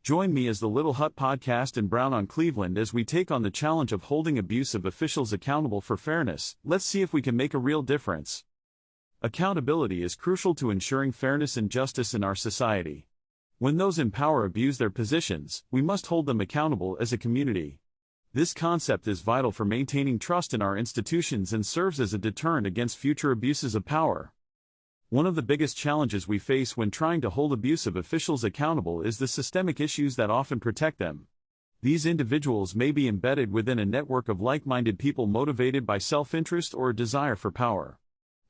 Join me as the Little Hut Podcast and Brown on Cleveland as we take on the challenge of holding abusive officials accountable for fairness. Let's see if we can make a real difference. Accountability is crucial to ensuring fairness and justice in our society. When those in power abuse their positions, we must hold them accountable as a community. This concept is vital for maintaining trust in our institutions and serves as a deterrent against future abuses of power. One of the biggest challenges we face when trying to hold abusive officials accountable is the systemic issues that often protect them. These individuals may be embedded within a network of like-minded people motivated by self-interest or a desire for power.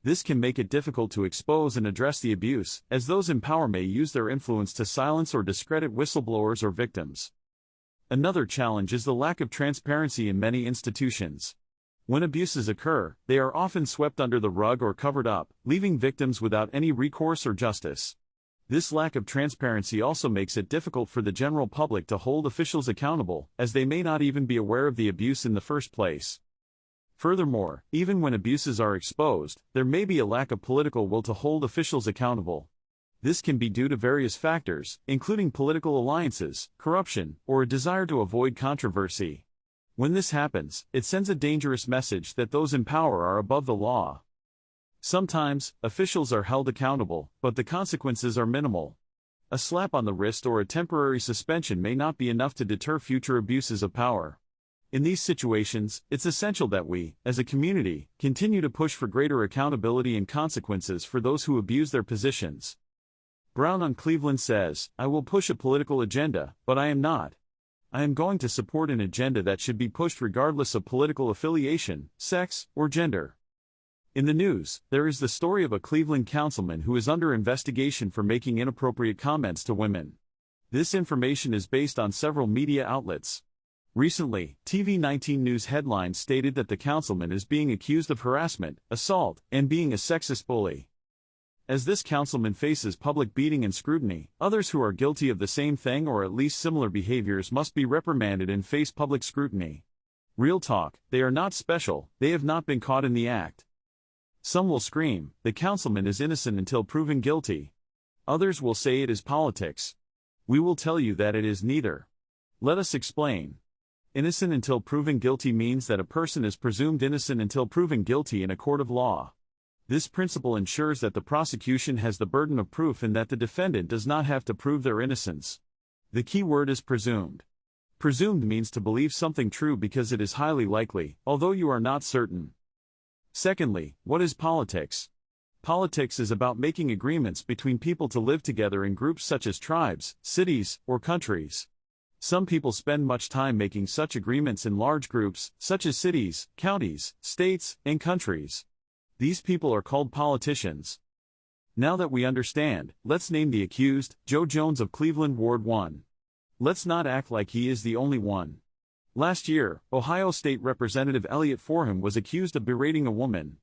This can make it difficult to expose and address the abuse, as those in power may use their influence to silence or discredit whistleblowers or victims. Another challenge is the lack of transparency in many institutions. When abuses occur, they are often swept under the rug or covered up, leaving victims without any recourse or justice. This lack of transparency also makes it difficult for the general public to hold officials accountable, as they may not even be aware of the abuse in the first place. Furthermore, even when abuses are exposed, there may be a lack of political will to hold officials accountable. This can be due to various factors, including political alliances, corruption, or a desire to avoid controversy. When this happens, it sends a dangerous message that those in power are above the law. Sometimes, officials are held accountable, but the consequences are minimal. A slap on the wrist or a temporary suspension may not be enough to deter future abuses of power. In these situations, it's essential that we, as a community, continue to push for greater accountability and consequences for those who abuse their positions. Brown on Cleveland says, "I will push a political agenda, but I am not. I am going to support an agenda that should be pushed regardless of political affiliation, sex, or gender." In the news, there is the story of a Cleveland councilman who is under investigation for making inappropriate comments to women. This information is based on several media outlets. Recently, TV19 News headlines stated that the councilman is being accused of harassment, assault, and being a sexist bully. As this councilman faces public beating and scrutiny, others who are guilty of the same thing or at least similar behaviors must be reprimanded and face public scrutiny. Real talk, they are not special, they have not been caught in the act. Some will scream, the councilman is innocent until proven guilty. Others will say it is politics. We will tell you that it is neither. Let us explain. Innocent until proven guilty means that a person is presumed innocent until proven guilty in a court of law. This principle ensures that the prosecution has the burden of proof and that the defendant does not have to prove their innocence. The key word is presumed. Presumed means to believe something true because it is highly likely, although you are not certain. Secondly, what is politics? Politics is about making agreements between people to live together in groups such as tribes, cities, or countries. Some people spend much time making such agreements in large groups, such as cities, counties, states, and countries. These people are called politicians. Now that we understand, let's name the accused, Joe Jones of Cleveland Ward 1. Let's not act like he is the only one. Last year, Ohio State Representative Elliot Forham was accused of berating a woman.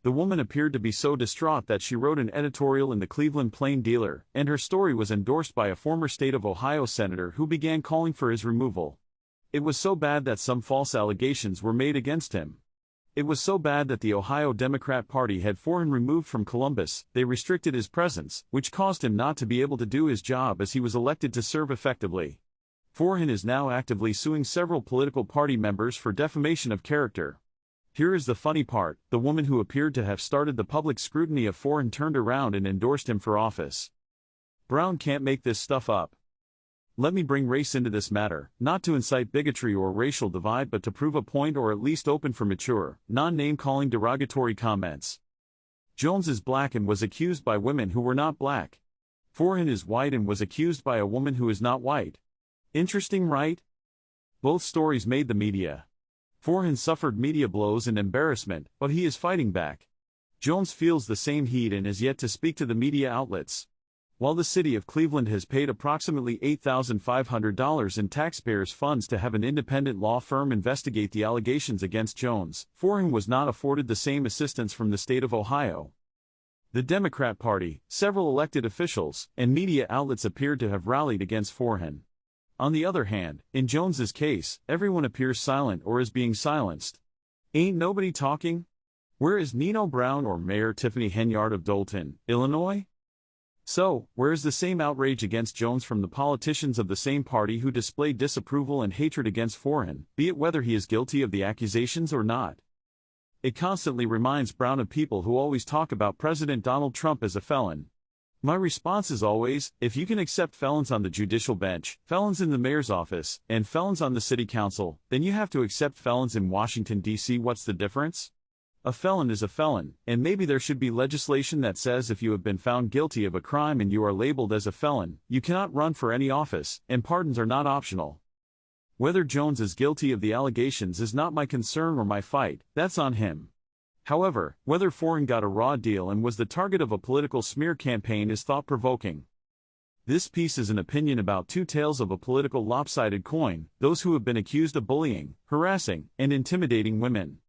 The woman appeared to be so distraught that she wrote an editorial in the Cleveland Plain Dealer, and her story was endorsed by a former state of Ohio senator who began calling for his removal. It was so bad that some false allegations were made against him. It was so bad that the Ohio Democrat Party had Forham removed from Columbus. They restricted his presence, which caused him not to be able to do his job as he was elected to serve effectively. Forham is now actively suing several political party members for defamation of character. Here is the funny part, the woman who appeared to have started the public scrutiny of Forham turned around and endorsed him for office. Brown can't make this stuff up. Let me bring race into this matter, not to incite bigotry or racial divide but to prove a point or at least open for mature, non-name-calling derogatory comments. Jones is black and was accused by women who were not black. Forham is white and was accused by a woman who is not white. Interesting, right? Both stories made the media. Forham suffered media blows and embarrassment, but he is fighting back. Jones feels the same heat and is yet to speak to the media outlets. While the city of Cleveland has paid approximately $8,500 in taxpayers' funds to have an independent law firm investigate the allegations against Jones, Forham was not afforded the same assistance from the state of Ohio. The Democrat Party, several elected officials, and media outlets appeared to have rallied against Forham. On the other hand, in Jones's case, everyone appears silent or is being silenced. Ain't nobody talking? Where is Nino Brown or Mayor Tiffany Henyard of Dolton, Illinois? So, where is the same outrage against Jones from the politicians of the same party who display disapproval and hatred against Forhan, be it whether he is guilty of the accusations or not? It constantly reminds Brown of people who always talk about President Donald Trump as a felon. My response is always, if you can accept felons on the judicial bench, felons in the mayor's office, and felons on the city council, then you have to accept felons in Washington, D.C. What's the difference? A felon is a felon, and maybe there should be legislation that says if you have been found guilty of a crime and you are labeled as a felon, you cannot run for any office, and pardons are not optional. Whether Jones is guilty of the allegations is not my concern or my fight, that's on him. However, whether Forhan got a raw deal and was the target of a political smear campaign is thought-provoking. This piece is an opinion about two tails of a political lopsided coin, those who have been accused of bullying, harassing, and intimidating women.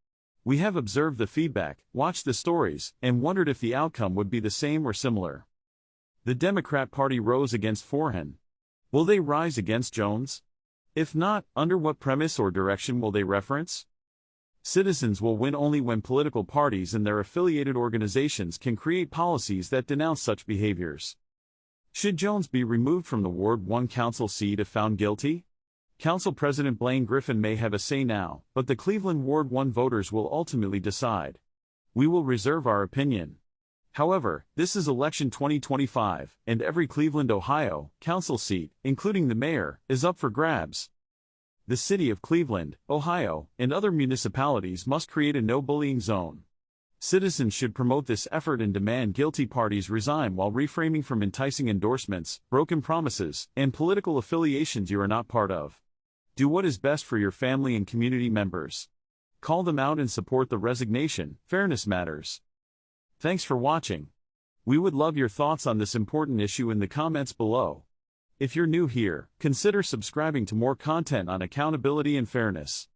We have observed the feedback, watched the stories, and wondered if the outcome would be the same or similar. The Democrat Party rose against Forhan. Will they rise against Jones? If not, under what premise or direction will they reference? Citizens will win only when political parties and their affiliated organizations can create policies that denounce such behaviors. Should Jones be removed from the Ward 1 council seat if found guilty? Council President Blaine Griffin may have a say now, but the Cleveland Ward 1 voters will ultimately decide. We will reserve our opinion. However, this is election 2025, and every Cleveland, Ohio, council seat, including the mayor, is up for grabs. The city of Cleveland, Ohio, and other municipalities must create a no-bullying zone. Citizens should promote this effort and demand guilty parties resign while reframing from enticing endorsements, broken promises, and political affiliations you are not part of. Do what is best for your family and community members. Call them out and support the resignation. Fairness matters. Thanks for watching. We would love your thoughts on this important issue in the comments below. If you're new here, consider subscribing to more content on accountability and fairness.